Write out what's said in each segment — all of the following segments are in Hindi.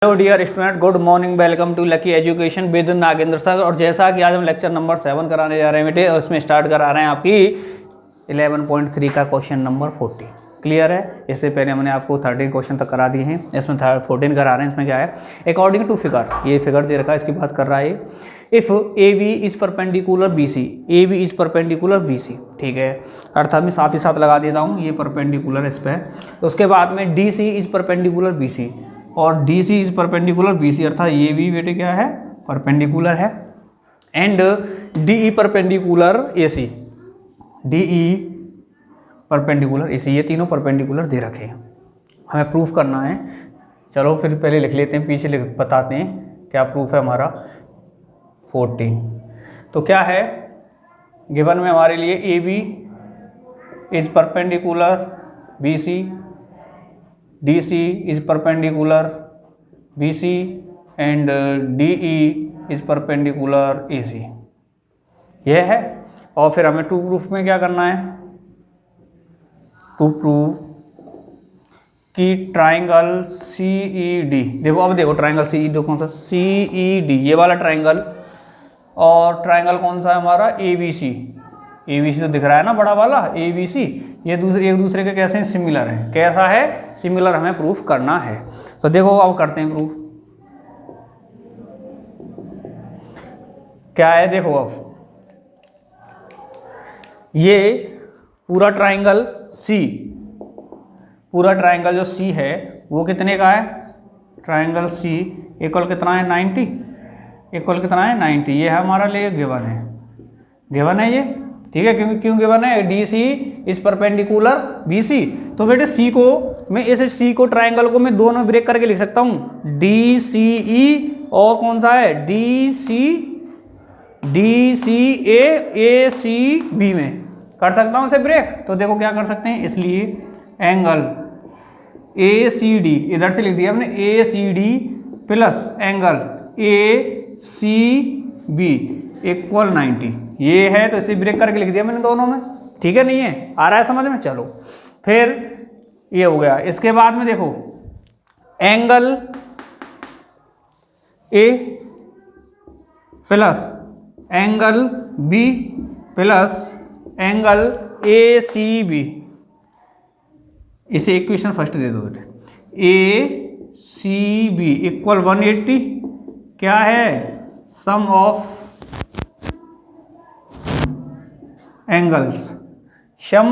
Hello dear student, good morning, welcome to lucky education with Nagendra sir. और जैसा कि आज हम लेक्चर नंबर 7 कराने जा रहे हैं बेटे, और इसमें स्टार्ट करा रहे हैं आपकी 11.3 का क्वेश्चन नंबर 40। क्लियर है? इससे पहले हमने आपको 13 क्वेश्चन तक करा दिए हैं, इसमें 14 करा रहे हैं। इसमें क्या है? अकॉर्डिंग टू फिगर, ये फिगर दे रखा है, इसकी बात कर रहा है। If A B is perpendicular B C, A B is perpendicular B C, ठीक है, अर्थात मैं साथ ही साथ लगा देता हूँ, ये परपेंडिकुलर इस पर। तो उसके बाद में D C is perpendicular B C और D C is perpendicular B C, अर्थात ये भी बेटे क्या है? परपेंडिकुलर है। And D E perpendicular A C, D E perpendicular A C, ये तीनों परपेंडिकुलर दे रखे हैं, हमें प्रूफ करना है। चलो फिर पहले लिख लेते हैं, पीछे बताते हैं क्या प्रूफ है हमारा। 14 तो क्या है गिवन में हमारे लिए? A B is perpendicular B C, D C is perpendicular B C and D E is perpendicular A C, यह है। और फिर हमें टू प्रूफ में क्या करना है? टू प्रूफ कि ट्राइंगल सी ई डी, देखो अब देखो ट्राइंगल सी ई डी कौन सा? सी ई डी, ये वाला ट्राइंगल, और ट्राइंगल कौन सा है हमारा? ए B C. A B C तो दिख रहा है ना, बड़ा वाला ए बी सी, ये एक दूसरे के कैसे हैं? सिमिलर है। कैसा है? सिमिलर हमें प्रूफ करना है। तो देखो अब करते हैं प्रूफ। क्या है? देखो अब ये पूरा ट्राइंगल सी, पूरा ट्राइंगल जो सी है वो कितने का है? ट्राइंगल सी इक्वल कितना है? 90। इक्वल कितना है? 90। ये है हमारा लिए गिवन है, गिवन है ये, ठीक है। क्यों गिवन है? D C is perpendicular B C. तो बेटे सी को मैं, इस सी को ट्राइंगल को मैं दोनों ब्रेक करके लिख सकता हूँ, डी सी ई और कौन सा है? डी सी ए सी बी में कर सकता हूँ इसे ब्रेक। तो देखो क्या कर सकते हैं, इसलिए एंगल ए सी डी इधर से लिख दिया हमने, A C D plus angle A C B equal 90, ये है। तो इसे ब्रेक करके लिख दिया मैंने दोनों में, ठीक है। नहीं है? आ रहा है समझ में? चलो फिर ये हो गया। इसके बाद में देखो angle A plus angle B plus angle A C B, इसे इक्वेशन फर्स्ट दे दो बेटे। ए सी बी इक्वल 180, क्या है? Sum of angles, sum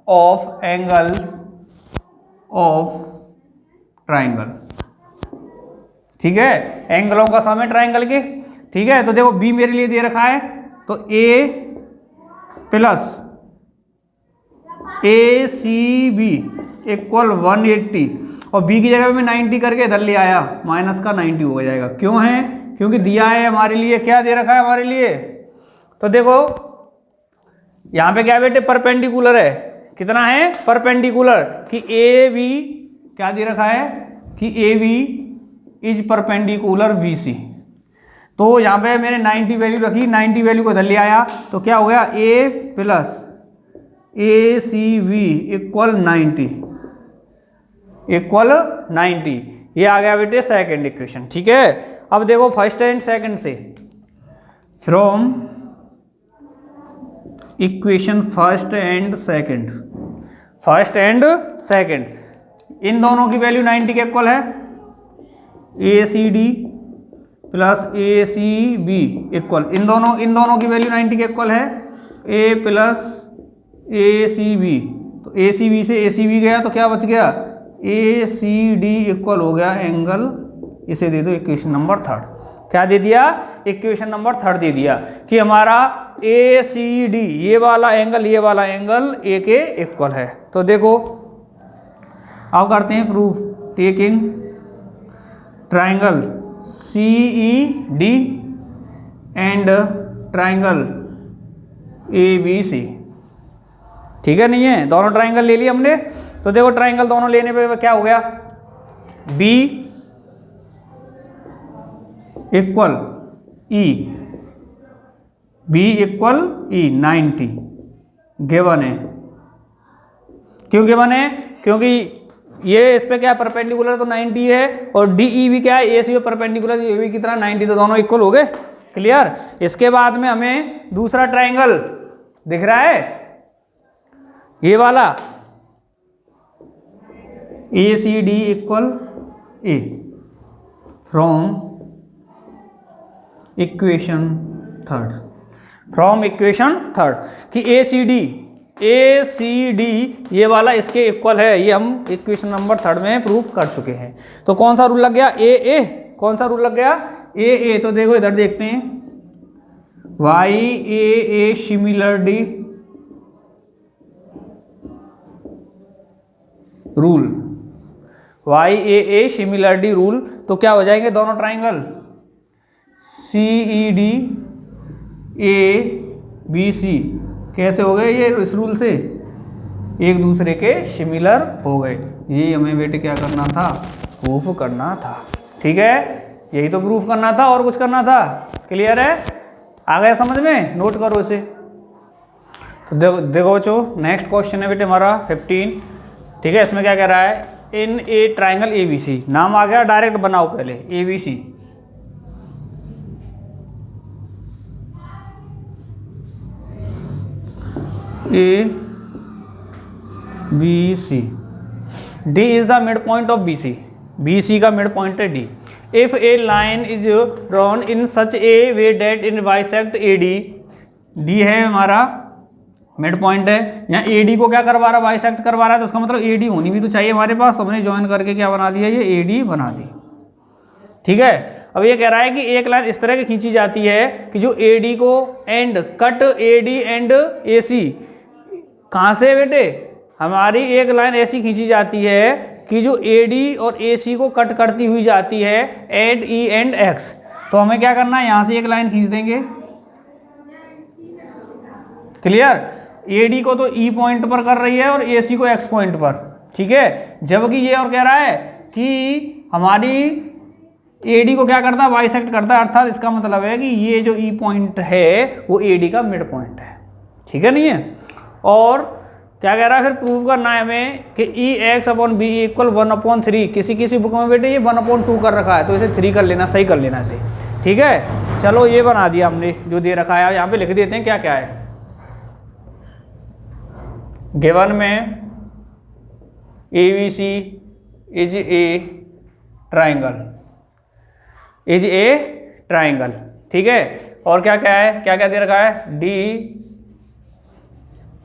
of angles of triangle, ठीक है। एंगलों का सम है ट्राइंगल के, ठीक है। तो देखो बी मेरे लिए दे रखा है, तो ए plus A C B equal 180, और बी की जगह में 90 करके इधर ले आया, माइनस का 90 हो जाएगा। क्यों है? क्योंकि दिया है हमारे लिए, क्या दे रखा है हमारे लिए? तो देखो यहाँ पे क्या बेटे? परपेंडिकुलर है। कितना है? परपेंडिकुलर, कि ए बी क्या दे रखा है? कि A B is perpendicular B C. तो यहाँ पे मैंने 90 वैल्यू रखी, 90 वैल्यू को इधर ले आया, तो क्या हो गया? ए plus A C B equal 90, equal 90, ये आ गया बेटे सेकंड इक्वेशन, ठीक है। अब देखो फर्स्ट एंड सेकंड से, from equation first and second, first and second, इन दोनों की वैल्यू 90 के इक्वल है। A C D plus A C B equal, इन दोनों की वैल्यू 90 के इक्वल है। ए प्लस ए सी बी, तो ए सी बी से ए सी बी गया, तो क्या बच गया? ए सी डी इक्वल हो गया एंगल, इसे दे दो इक्वेशन नंबर 3। क्या दे दिया? इक्वेशन नंबर 3 दे दिया कि हमारा ए सी डी, ये वाला एंगल ए के इक्वल है। तो देखो अब करते हैं proof, taking triangle C E D and triangle A B C, ठीक है। नहीं है? दोनों ट्राइंगल ले लिए हमने। तो देखो ट्राइंगल दोनों लेने पे क्या हो गया? बी इक्वल ई, बी इक्वल ई 90 गिवन है। क्यों गिवन है? क्योंकि ये इस पे क्या परपेंडिकुलर तो 90 है, और डी ई भी क्या है, ए सी पे परपेंडिकुलर, ये भी कितना 90, तो दोनों इक्वल हो गए। क्लियर। इसके बाद में हमें दूसरा ट्राइंगल दिख रहा है, ये वाला, A C D equal A, from equation third, from equation third, कि ए सी डी ये वाला इसके इक्वल है, ये हम इक्वेशन नंबर थर्ड में प्रूव कर चुके हैं। तो कौन सा रूल लग गया, ए, कौन सा रूल लग गया, ए। तो देखो इधर देखते हैं, by A similarity rule, by A similarity rule, तो क्या हो जाएंगे दोनों triangle, C E D A B C, कैसे हो गए ये, इस रूल से एक दूसरे के सिमिलर हो गए। ये हमें बेटे क्या करना था, प्रूफ करना था। ठीक है, यही तो प्रूफ करना था, और कुछ करना था। क्लियर है, आ गया समझ में, नोट करो इसे। तो देखो बच्चों, नेक्स्ट क्वेश्चन है बेटे हमारा 15। ठीक है, इसमें क्या कह रहा है, इन ए ट्राइंगल ए बी सी, नाम आ गया, डायरेक्ट बनाओ पहले, A B C, A B C, D is the mid point of B C, B C का मिड पॉइंट है D. If a line is drawn in such a way that in bisect A D, D है हमारा मिड पॉइंट है, यहाँ ए डी को क्या करवा रहा है, बाइसेक्ट करवा रहा है, तो उसका मतलब ए डी होनी भी तो चाहिए हमारे पास, तो हमने ज्वाइन करके क्या बना दिया, ये ए डी बना दी। ठीक है, अब ये कह रहा है कि एक लाइन इस तरह की खींची जाती है कि जो ए डी को and cut A D and A C, कहाँ से बेटे, हमारी एक लाइन ऐसी खींची जाती है कि जो ए डी और ए सी को कट करती हुई जाती है एट ई एंड एक्स। तो हमें क्या करना है, यहाँ से एक लाइन खींच देंगे। क्लियर, ए डी को तो ई पॉइंट पर कर रही है और ए सी को एक्स पॉइंट पर। ठीक है, जबकि ये और कह रहा है कि हमारी ए डी को क्या करता है, बाइसेक्ट करता है, अर्थात इसका मतलब है कि ये जो ई पॉइंट है वो ए डी का मिड पॉइंट है। ठीक है, नहीं है। और क्या कह रहा है, फिर प्रूव करना है हमें कि ई एक्स अपॉन बी इक्वल 1/3, किसी बुक में बेटे ये 1/2 कर रखा है, तो इसे 3 कर लेना, सही कर लेना इसे। ठीक है, चलो ये बना दिया हमने जो दे रखा है, यहाँ पे लिख देते हैं क्या क्या है। गिवन में A B C is a triangle, is a triangle. ठीक है, और क्या क्या है, क्या क्या दे रखा है, D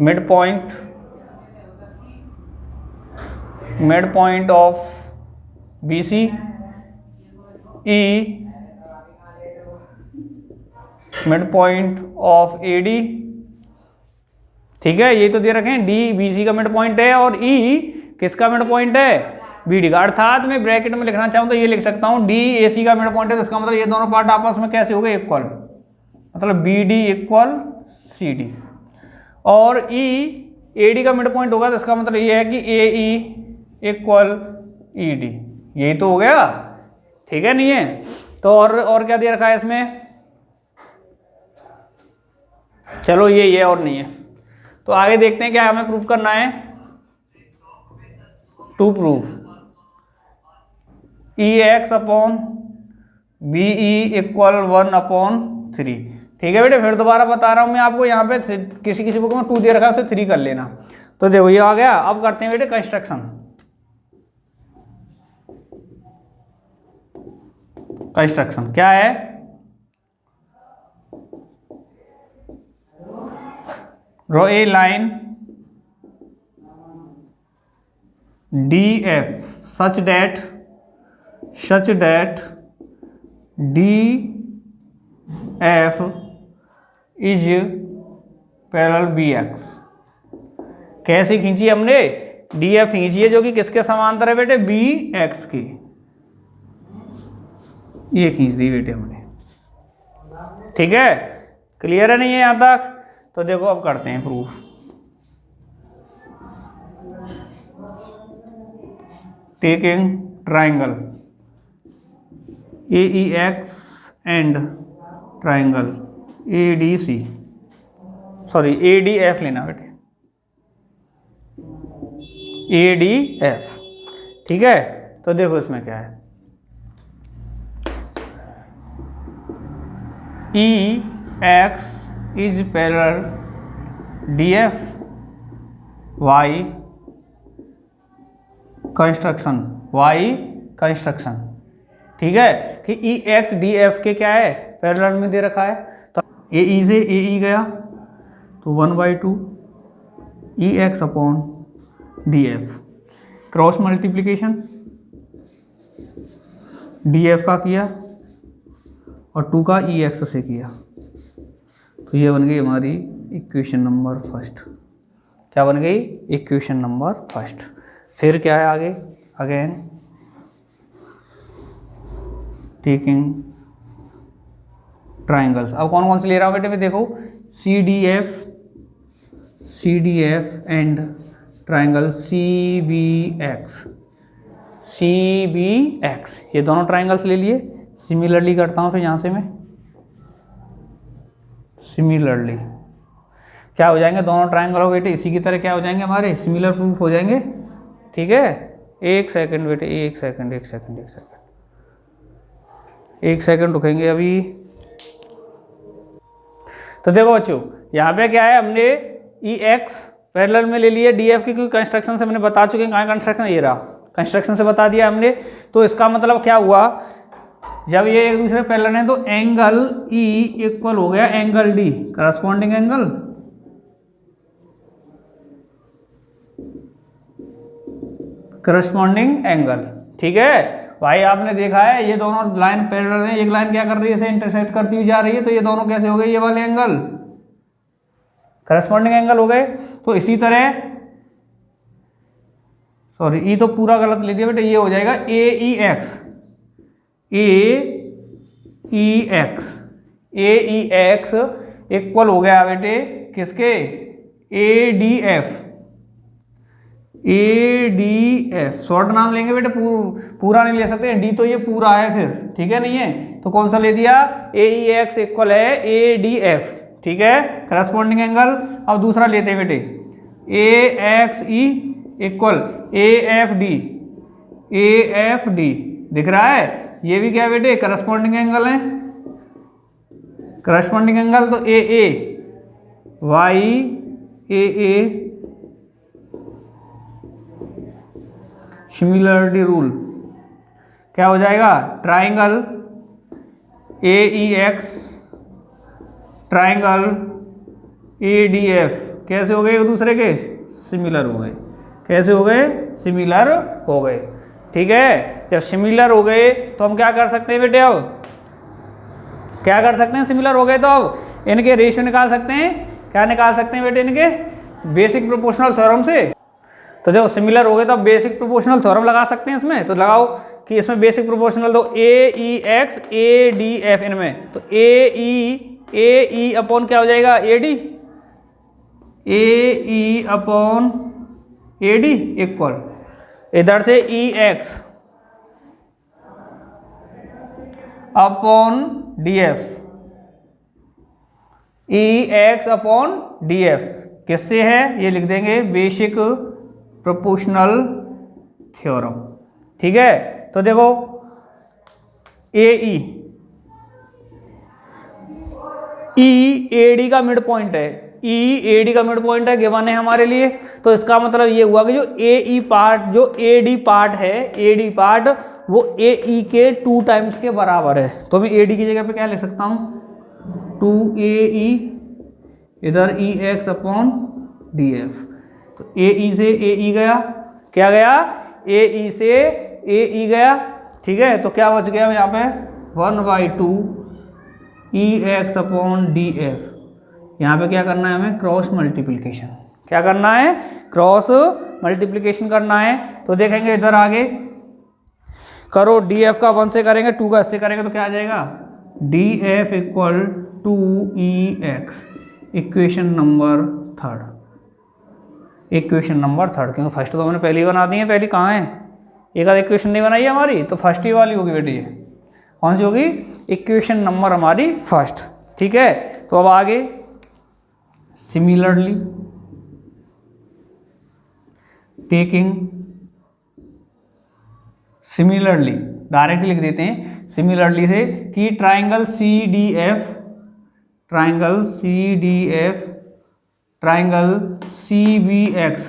mid point of B C, E mid point of A D. ठीक है, ये तो दे रखे हैं, डी बी सी का मिड पॉइंट है और ई किसका मिड पॉइंट है, बी डी का। अर्थात मैं ब्रैकेट में लिखना चाहूँ तो ये लिख सकता हूँ, डी ए सी का मिड पॉइंट है, तो इसका मतलब ये दोनों पार्ट आपस में कैसे हो गए, इक्वल, मतलब B D equal C D. और ई ए डी का मिड पॉइंट होगा, तो इसका मतलब ये है कि ए ई इक्वल ई डी, यही तो हो गया। ठीक है, नहीं है। तो और क्या दे रखा है इसमें, चलो ये और नहीं है। तो आगे देखते हैं क्या हमें प्रूफ करना है। To proof E X upon B E equal 1/3। ठीक है बेटे, फिर दोबारा बता रहा हूं मैं आपको, यहाँ पे किसी बुक में 2 दे रखा है, उसे 3 कर लेना। तो देखो ये आ गया। अब करते हैं बेटे कंस्ट्रक्शन। कंस्ट्रक्शन क्या है, draw a line D F such that D F is parallel B X. कैसी खींची हमने, डी एफ खींची है जो कि किसके समांतर है बेटे, बी एक्स की। ये खींच दी बेटे हमने। ठीक है, क्लियर है नहीं है यहां तक। तो देखो अब करते हैं proof. Taking triangle A E X and triangle A D C, sorry A D F लेना बेटे, ए डी एफ। ठीक है, तो देखो इसमें क्या है, E X is parallel D F by construction, by construction, ठीक है, कि ई एक्स डी एफ के क्या है, पैरेलल में दे रखा है। तो ए ई से ए ई गया तो 1/2 E X upon D F, cross multiplication D F का किया और 2 का ई एक्स से किया, तो ये बन गई हमारी इक्वेशन नंबर फर्स्ट। क्या बन गई, इक्वेशन नंबर फर्स्ट। फिर क्या है आगे, अगेन टेकिंग ट्राइंगल्स। अब कौन कौन से ले रहा हूं बेटे मैं, देखो C D F and triangle C B X, ये दोनों ट्राइंगल्स ले लिए। सिमिलरली करता हूं फिर यहां से मैं, सिमिलरली क्या हो जाएंगे दोनों ट्राइंगल हो बेटे इसी की तरह क्या हो जाएंगे, हमारे सिमिलर प्रूफ हो जाएंगे। ठीक है, एक सेकंड बेटे, एक सेकंड रुकेंगे अभी। तो देखो बच्चों यहाँ पे क्या है, हमने ई एक्स पैरेलल में ले लिए डी एफ की, क्योंकि कंस्ट्रक्शन से मैंने बता चुके हैं, कहाँ कंस्ट्रक्शन, ये रहा, कंस्ट्रक्शन से बता दिया हमने। तो इसका मतलब क्या हुआ, जब ये एक दूसरे पैरेलल है तो एंगल ई इक्वल हो गया एंगल डी, करस्पॉन्डिंग एंगल। ठीक है भाई, आपने देखा है ये दोनों लाइन पैरेलल हैं, एक लाइन क्या कर रही है, इसे इंटरसेक्ट करती हुई जा रही है, तो ये दोनों कैसे हो गए, ये वाले एंगल करस्पॉन्डिंग एंगल हो गए। तो इसी तरह, सॉरी ई तो पूरा गलत ले दिया बेटे, ये हो जाएगा ए ई एक्स इक्वल हो गया बेटे किसके, ए डी एफ, शॉर्ट नाम लेंगे बेटे, पूरा नहीं ले सकते, डी तो ये पूरा है फिर, ठीक है, नहीं है तो कौन सा ले दिया, ए ई एक्स इक्वल है ए डी एफ, ठीक है, करस्पॉन्डिंग एंगल। अब दूसरा लेते हैं बेटे, A X E equal A F D, दिख रहा है, ये भी क्या बेटे करस्पॉन्डिंग एंगल है, करस्पॉन्डिंग एंगल। तो A by A similarity rule क्या हो जाएगा, triangle A E X triangle A D F कैसे हो गए, एक दूसरे के सिमिलर हो गए, कैसे हो गए, सिमिलर हो गए। ठीक है, जब सिमिलर हो गए तो हम क्या कर सकते हैं बेटे, अब क्या कर सकते हैं, सिमिलर हो गए तो अब इनके रेशियो निकाल सकते हैं, क्या निकाल सकते हैं बेटे, इनके बेसिक प्रोपोर्शनल थ्योरम से। तो देखो सिमिलर हो गए तो अब बेसिक प्रोपोर्शनल थ्योरम लगा सकते हैं इसमें, तो लगाओ कि इसमें बेसिक प्रोपोर्शनल दो ए ई एक्स ए डी एफ, इनमें तो ए ई अपॉन क्या हो जाएगा, A D, A E upon A D equal इधर से ई एक्स अपॉन डी एफ, ई एक्स अपॉन डी एफ किससे है, ये लिख देंगे बेसिक प्रोपोर्शनल थ्योरम। ठीक है, तो देखो ए डी का मिड पॉइंट है, ए डी का मिड पॉइंट है, गिवन है हमारे लिए। तो इसका मतलब ये हुआ कि जो ए पार्ट, जो ए डी पार्ट है, ए डी पार्ट वो ए ई के 2 टाइम्स के बराबर है। तो मैं ए डी की जगह पे क्या लिख सकता हूँ, 2AE इधर ई एक्स अपॉन डी एफ। तो ए ई से ए ई गया, क्या गया, ए ई से ए ई गया। ठीक है, तो क्या बच गया यहाँ पे 1/2 E X upon D F. यहाँ पे क्या करना है हमें, क्रॉस मल्टीप्लिकेशन, क्या करना है, क्रॉस मल्टीप्लिकेशन करना है। तो देखेंगे इधर आगे करो, डी एफ का 1 से करेंगे, 2 का इससे करेंगे, तो क्या आ जाएगा, D F equal 2EX, equation number third, equation number third, क्योंकि फर्स्ट तो हमने पहली बना दी है, पहली कहाँ है, एक आध इक्वेशन नहीं बनाई है हमारी, तो फर्स्ट ही वाली होगी बेटी, ये कौन सी होगी, इक्वेशन नंबर हमारी फर्स्ट। ठीक है, तो अब आगे सिमिलरली टेकिंग सिमिलरली डायरेक्ट लिख देते हैं सिमिलरली से कि triangle CDF, triangle CDF, triangle CBX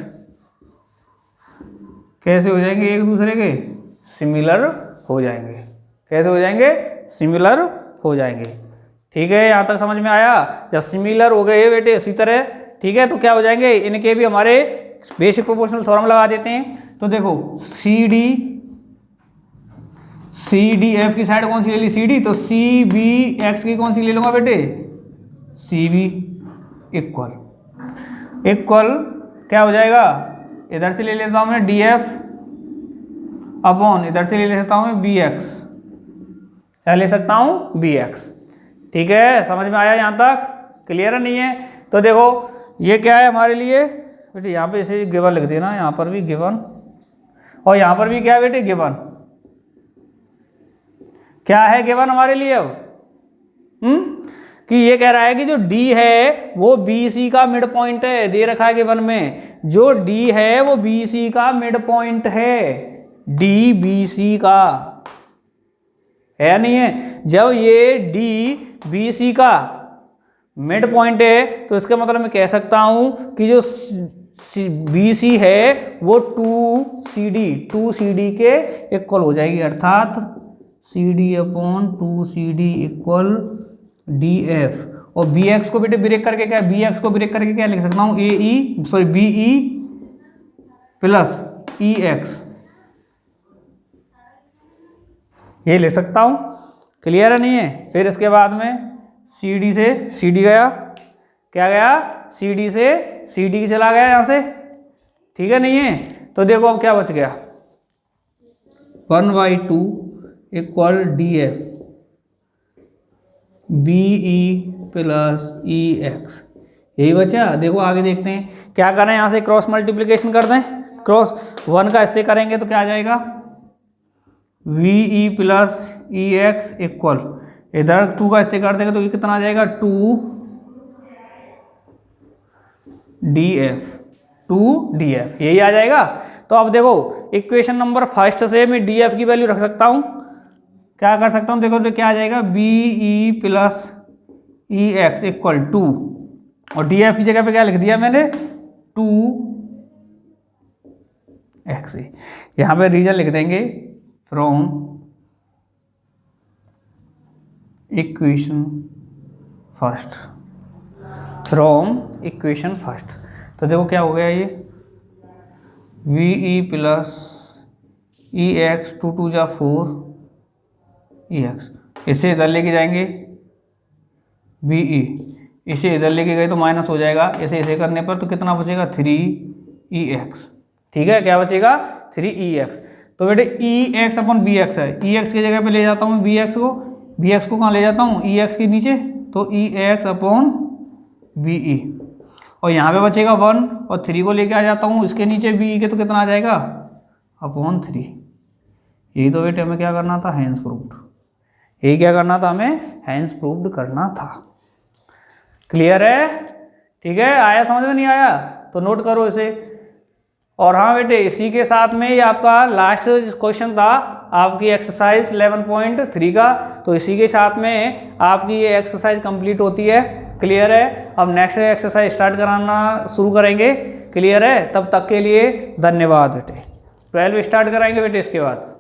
कैसे हो जाएंगे एक दूसरे के? सिमिलर हो जाएंगे। कैसे हो जाएंगे? सिमिलर हो जाएंगे। ठीक है, यहाँ तक समझ में आया? जब सिमिलर हो गए बेटे इसी तरह, ठीक है, तो क्या हो जाएंगे? इनके भी हमारे बेसिक प्रोपोर्शनल थ्योरम लगा देते हैं। तो देखो CDF की साइड कौन सी ले ली? CD, तो CBX की कौन सी ले लूंगा बेटे? CB इक्वल क्या हो जाएगा? इधर से ले लेता हूं मैं DF अपॉन इधर से ले लेता हूं मैं BX। क्या ले सकता हूं? BX। ठीक है, समझ में आया यहाँ तक? क्लियर है नहीं है? तो देखो ये क्या है हमारे लिए बेटे, यहाँ पे इसे गिवन लिख देना, यहाँ पर भी गिवन और यहाँ पर भी क्या है बेटे? गिवन। क्या है गिवन हमारे लिए अब? कि ये कह रहा है कि जो D है वो BC का मिड पॉइंट है, दे रखा है गिवन में, जो D है वो BC का मिड पॉइंट है, D BC का है या नहीं है? जब ये D BC का मिड पॉइंट है तो इसका मतलब मैं कह सकता हूं कि जो BC है वो 2CD के इक्वल हो जाएगी, अर्थात CD upon 2CD equal DF। और BX को बेटे ब्रेक करके क्या, BX को ब्रेक करके क्या लिख सकता हूँ? BE प्लस EX, ये ले सकता हूँ। क्लियर है नहीं है? फिर इसके बाद में CD से CD गया, क्या गया? CD से CD चला गया यहाँ से। ठीक है नहीं है? तो देखो अब क्या बच गया? 1/2 equal DF BE plus EX, यही बचा। देखो आगे देखते हैं क्या करें, यहाँ से क्रॉस मल्टीप्लिकेशन कर दें, क्रॉस 1 का इससे करेंगे तो क्या आ जाएगा? VE प्लस EX इक्वल इधर 2 का इससे कर देंगे तो ये कितना आ जाएगा? 2DF, यही आ जाएगा। तो अब देखो इक्वेशन नंबर फर्स्ट से मैं DF की वैल्यू रख सकता हूँ। क्या कर सकता हूँ? देखो तो क्या आ जाएगा? BE प्लस EX इक्वल 2 और DF की जगह पे क्या लिख दिया मैंने? 2x। यहाँ पे रीजन लिख देंगे फ्रॉम इक्वेशन फर्स्ट। तो देखो क्या हो गया, ये VE प्लस EX 2 2 जा 4 EX, इसे इधर लेके जाएंगे BE, इसे इधर लेके गए तो माइनस हो जाएगा, इसे करने पर तो कितना बचेगा? 3EX। ठीक है, क्या बचेगा? 3EX। तो बेटे EX अपॉन BX है, EX की जगह पे ले जाता हूँ BX को कहाँ ले जाता हूँ? EX के नीचे, तो EX अपॉन BE और यहाँ पे बचेगा 1 और 3 को लेके आ जाता हूँ इसके नीचे BE के, तो कितना आ जाएगा? अपॉन 3। यही तो बेटे हमें क्या करना था? Hence proved. यही क्या करना था? हमें हैंस प्रूव्ड करना था। क्लियर है? ठीक है, आया समझ में? नहीं आया तो नोट करो इसे। और हाँ बेटे, इसी के साथ में ये आपका लास्ट क्वेश्चन था आपकी एक्सरसाइज 11.3 का, तो इसी के साथ में आपकी ये एक्सरसाइज कंप्लीट होती है। क्लियर है? अब नेक्स्ट एक्सरसाइज स्टार्ट कराना शुरू करेंगे। क्लियर है? तब तक के लिए धन्यवाद बेटे। 12 स्टार्ट कराएंगे बेटे इसके बाद।